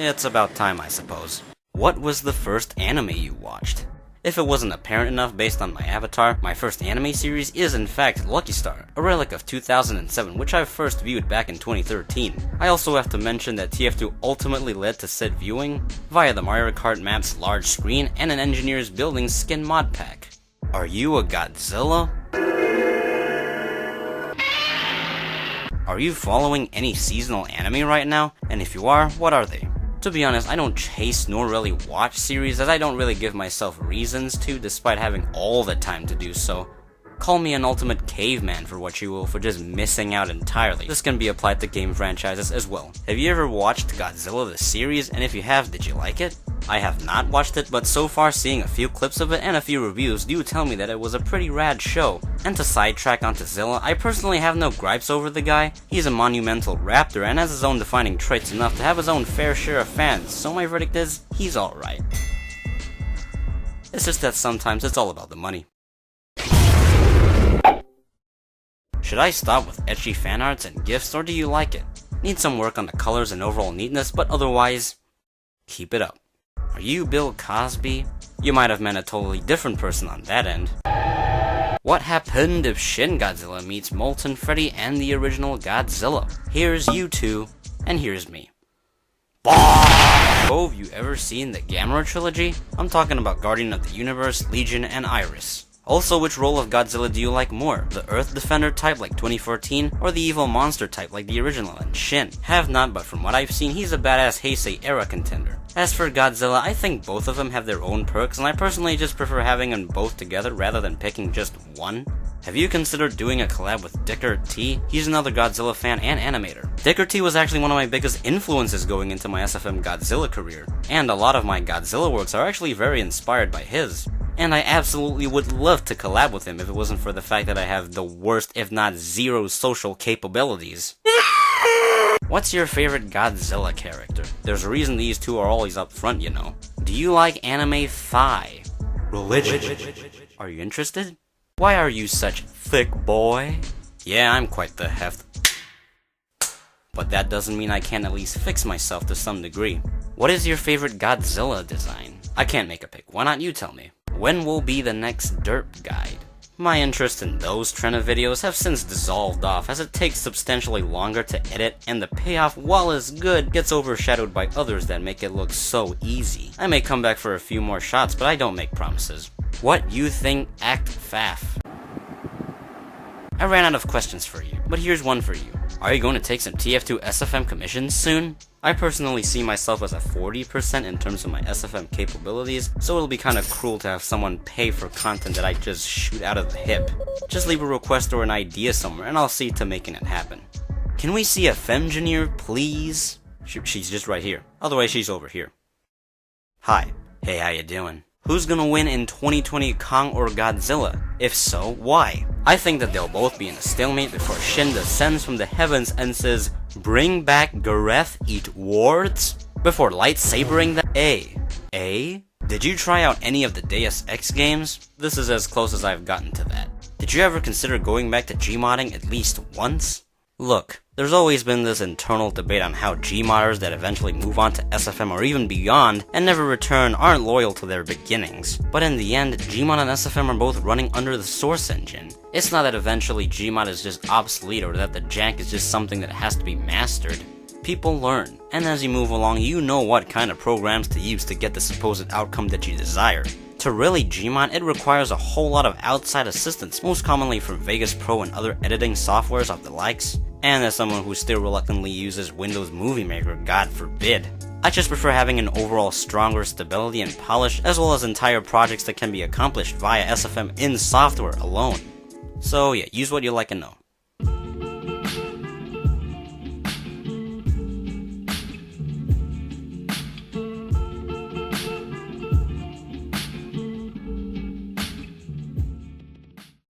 It's about time, I suppose. What was the first anime you watched? If it wasn't apparent enough based on my avatar, my first anime series is in fact Lucky Star, a relic of 2007 which I first viewed back in 2013. I also have to mention that TF2 ultimately led to said viewing via the Mario Kart map's large screen and an engineer's building skin mod pack. Are you a Godzilla? Are you following any seasonal anime right now? And if you are, what are they? To be honest, I don't chase nor really watch series as I don't really give myself reasons to despite having all the time to do so. Call me an ultimate caveman for what you will for just missing out entirely. This can be applied to game franchises as well. Have you ever watched Godzilla the series, and if you have, did you like it? I have not watched it, but so far seeing a few clips of it and a few reviews do tell me that it was a pretty rad show. And to sidetrack onto Zilla, I personally have no gripes over the guy. He's a monumental raptor and has his own defining traits enough to have his own fair share of fans, so my verdict is, he's alright. It's just that sometimes it's all about the money. Should I stop with ecchi fan arts and gifs, or do you like it? Need some work on the colors and overall neatness, but otherwise, keep it up. Are you Bill Cosby? You might have meant a totally different person on that end. What happened if Shin Godzilla meets Molten Freddy and the original Godzilla? Here's you two, and here's me. Have you ever seen the Gamera trilogy? I'm talking about Guardian of the Universe, Legion, and Iris. Also, which role of Godzilla do you like more? The Earth Defender type like 2014, or the evil monster type like the original and Shin? Have not, but from what I've seen, he's a badass Heisei era contender. As for Godzilla, I think both of them have their own perks, and I personally just prefer having them both together rather than picking just one. Have you considered doing a collab with Dicker T? He's another Godzilla fan and animator. Dicker T was actually one of my biggest influences going into my SFM Godzilla career, and a lot of my Godzilla works are actually very inspired by his. And I absolutely would love to collab with him if it wasn't for the fact that I have the worst, if not zero, social capabilities. What's your favorite Godzilla character? There's a reason these two are always up front, you know. Do you like anime thigh? Religion. Are you interested? Why are you such thick boy? Yeah, I'm quite the heft. But that doesn't mean I can't at least fix myself to some degree. What is your favorite Godzilla design? I can't make a pick. Why not you tell me? When will be the next derp guide? My interest in those trend of videos have since dissolved off as it takes substantially longer to edit and the payoff, while is good, gets overshadowed by others that make it look so easy. I may come back for a few more shots, but I don't make promises. What you think act faff? I ran out of questions for you, but here's one for you. Are you going to take some TF2 SFM commissions soon? I personally see myself as a 40% in terms of my SFM capabilities, so it'll be kinda cruel to have someone pay for content that I just shoot out of the hip. Just leave a request or an idea somewhere and I'll see to making it happen. Can we see a Femgineer, please? She's just right here. Otherwise she's over here. Hi. Hey, how you doing? Who's gonna win in 2020, Kong or Godzilla? If so, why? I think that they'll both be in a stalemate before Shin descends from the heavens and says, "Bring back Gareth, eat wards?" Before lightsabering them. Did you try out any of the Deus Ex games? This is as close as I've gotten to that. Did you ever consider going back to Gmodding at least once? Look, there's always been this internal debate on how Gmodders that eventually move on to SFM or even beyond and never return aren't loyal to their beginnings. But in the end, Gmod and SFM are both running under the source engine. It's not that eventually Gmod is just obsolete or that the jank is just something that has to be mastered. People learn, and as you move along, you know what kind of programs to use to get the supposed outcome that you desire. To really Gmod, it requires a whole lot of outside assistance, most commonly from Vegas Pro and other editing softwares of the likes. And as someone who still reluctantly uses Windows Movie Maker, God forbid. I just prefer having an overall stronger stability and polish, as well as entire projects that can be accomplished via SFM in software alone. So yeah, use what you like and know.